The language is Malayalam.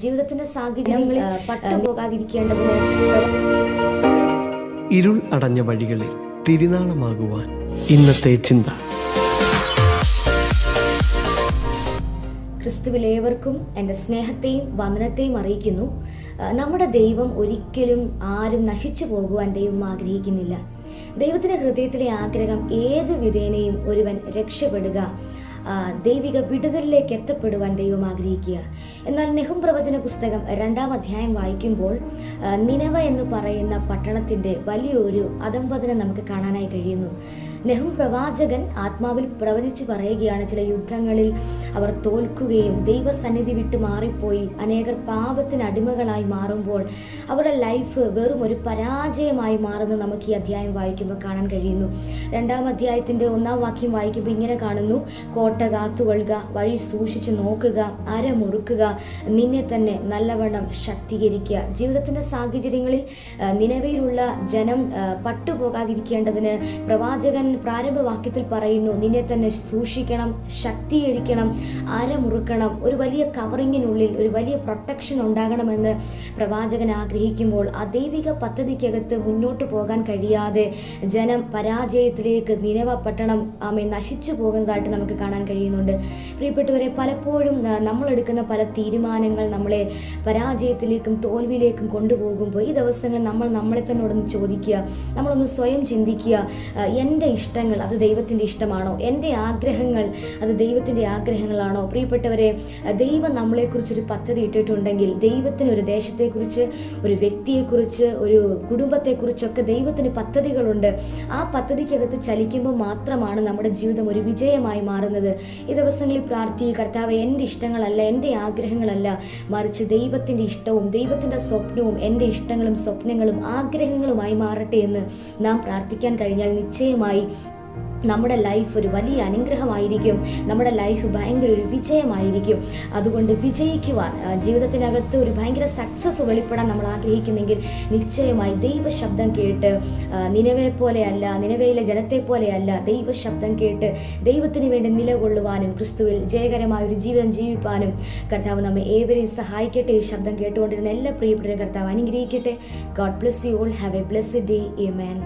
ജീവിതത്തിന്റെ സാഹചര്യങ്ങളിൽ പട്ടുപോകാതിരിക്കേണ്ടതിന് ഇരുൾ അടഞ്ഞ വഴികളിൽ തിരുനാളമാകുവാൻ ഇന്നത്തെ ചിന്ത. ക്രിസ്തുവിൽ ഏവർക്കും എൻ്റെ സ്നേഹത്തെയും വന്ദനത്തെയും അറിയിക്കുന്നു. നമ്മുടെ ദൈവം ഒരിക്കലും ആരും നശിച്ചു പോകുവാൻ ദൈവം ആഗ്രഹിക്കുന്നില്ല. ദൈവത്തിൻ്റെ ഹൃദയത്തിലെ ആഗ്രഹം ഏത് വിധേനയും ഒരുവൻ രക്ഷപ്പെടുക, ദൈവിക വിടുതലിലേക്ക് എത്തപ്പെടുവാൻ ദൈവം ആഗ്രഹിക്കുക. എന്നാൽ നെഹും പ്രവചന പുസ്തകം 2-ാം അധ്യായം വായിക്കുമ്പോൾ നിനവ എന്ന് പറയുന്ന പട്ടണത്തിൻ്റെ വലിയൊരു അധംപതനം നമുക്ക് കാണാനായി കഴിയുന്നു. നെഹും പ്രവാചകൻ ആത്മാവിൽ പ്രവചിച്ച് പറയുകയാണ്, ചില യുദ്ധങ്ങളിൽ അവർ തോൽക്കുകയും ദൈവസന്നിധി വിട്ട് മാറിപ്പോയി അനേകർ പാപത്തിന് അടിമകളായി മാറുമ്പോൾ അവരുടെ ലൈഫ് വെറും ഒരു പരാജയമായി മാറുന്നത് നമുക്ക് ഈ അധ്യായം വായിക്കുമ്പോൾ കാണാൻ കഴിയുന്നു. 2-ാം അധ്യായത്തിൻ്റെ 1-ാം വാക്യം വായിക്കുമ്പോൾ ഇങ്ങനെ കാണുന്നു: കോട്ട കാത്തുകൊള്ളുക, വഴി സൂക്ഷിച്ചു നോക്കുക, അരമുറുക്കുക, നിന്നെ തന്നെ നല്ലവണ്ണം ശക്തീകരിക്കുക. ജീവിതത്തിൻ്റെ സാഹചര്യങ്ങളിൽ നിലവിലുള്ള ജനം പട്ടുപോകാതിരിക്കേണ്ടതിന് പ്രവാചകൻ പ്രാരംഭവാക്യത്തിൽ പറയുന്നു, നിന്നെ തന്നെ സൂക്ഷിക്കണം, ശക്തീകരിക്കണം, അരമുറുക്കണം. ഒരു വലിയ കവറിങ്ങിനുള്ളിൽ ഒരു വലിയ പ്രൊട്ടക്ഷൻ ഉണ്ടാകണമെന്ന് പ്രവാചകൻ ആഗ്രഹിക്കുമ്പോൾ ആ ദൈവിക പദ്ധതിക്കകത്ത് മുന്നോട്ട് പോകാൻ കഴിയാതെ ജനം പരാജയത്തിലേക്ക് നിനവ പട്ടണം നശിച്ചു പോകുന്നതായിട്ട് നമുക്ക് കാണാൻ കഴിയുന്നുണ്ട്. പ്രിയപ്പെട്ടവരെ, പലപ്പോഴും നമ്മളെടുക്കുന്ന പല തീരുമാനങ്ങൾ നമ്മളെ പരാജയത്തിലേക്കും തോൽവിയിലേക്കും കൊണ്ടുപോകുമ്പോൾ ഈ ദിവസങ്ങളിൽ നമ്മൾ നമ്മളെ തന്നെ ഒന്ന് ചോദിക്കുക, നമ്മളൊന്ന് സ്വയം ചിന്തിക്കുക, എൻ്റെ ഇഷ്ടങ്ങൾ അത് ദൈവത്തിൻ്റെ ഇഷ്ടമാണോ? എൻ്റെ ആഗ്രഹങ്ങൾ അത് ദൈവത്തിൻ്റെ ആഗ്രഹങ്ങളാണോ? പ്രിയപ്പെട്ടവരെ, ദൈവം നമ്മളെക്കുറിച്ചൊരു പദ്ധതി ഇട്ടിട്ടുണ്ടെങ്കിൽ, ദൈവത്തിന് ഒരു ദേശത്തെക്കുറിച്ച്, ഒരു വ്യക്തിയെക്കുറിച്ച്, ഒരു കുടുംബത്തെക്കുറിച്ചൊക്കെ ദൈവത്തിന് പദ്ധതികളുണ്ട്. ആ പദ്ധതിക്കകത്ത് ചലിക്കുമ്പോൾ മാത്രമാണ് നമ്മുടെ ജീവിതം ഒരു വിജയമായി മാറുന്നത്. ഈ ദിവസങ്ങളിൽ പ്രാർത്ഥിക്കുക, കർത്താവേ, എൻ്റെ ഇഷ്ടങ്ങളല്ല, എൻ്റെ ആഗ്രഹങ്ങളല്ല, മറിച്ച് ദൈവത്തിൻ്റെ ഇഷ്ടവും ദൈവത്തിൻ്റെ സ്വപ്നവും എൻ്റെ ഇഷ്ടങ്ങളും സ്വപ്നങ്ങളും ആഗ്രഹങ്ങളുമായി മാറട്ടെ എന്ന് നാം പ്രാർത്ഥിക്കാൻ കഴിഞ്ഞാൽ നിശ്ചയമായി നമ്മുടെ ലൈഫ് ഒരു വലിയ അനുഗ്രഹമായിരിക്കും. നമ്മുടെ ലൈഫ് ഭയങ്കര ഒരു വിജയമായിരിക്കും. അതുകൊണ്ട് വിജയിക്കുവാൻ, ജീവിതത്തിനകത്ത് ഒരു ഭയങ്കര സക്സസ് വെളിപ്പെടാൻ നമ്മൾ ആഗ്രഹിക്കുന്നെങ്കിൽ നിശ്ചയമായി ദൈവശബ്ദം കേട്ട്, നിനവയെ പോലെയല്ല, നിനവയിലെ ജനത്തെ പോലെയല്ല, ദൈവശബ്ദം കേട്ട് ദൈവത്തിന് വേണ്ടി നിലകൊള്ളുവാനും ക്രിസ്തുവിൽ ജയകരമായ ഒരു ജീവിതം ജീവിപ്പാനും കർത്താവ് നമ്മെ ഏവരെയും സഹായിക്കട്ടെ. ഈ ശബ്ദം കേട്ടുകൊണ്ടിരുന്ന എല്ലാ പ്രിയപ്പെട്ടവരും കർത്താവ് അനുഗ്രഹിക്കട്ടെ. God bless you all. Have A blessed day. Amen.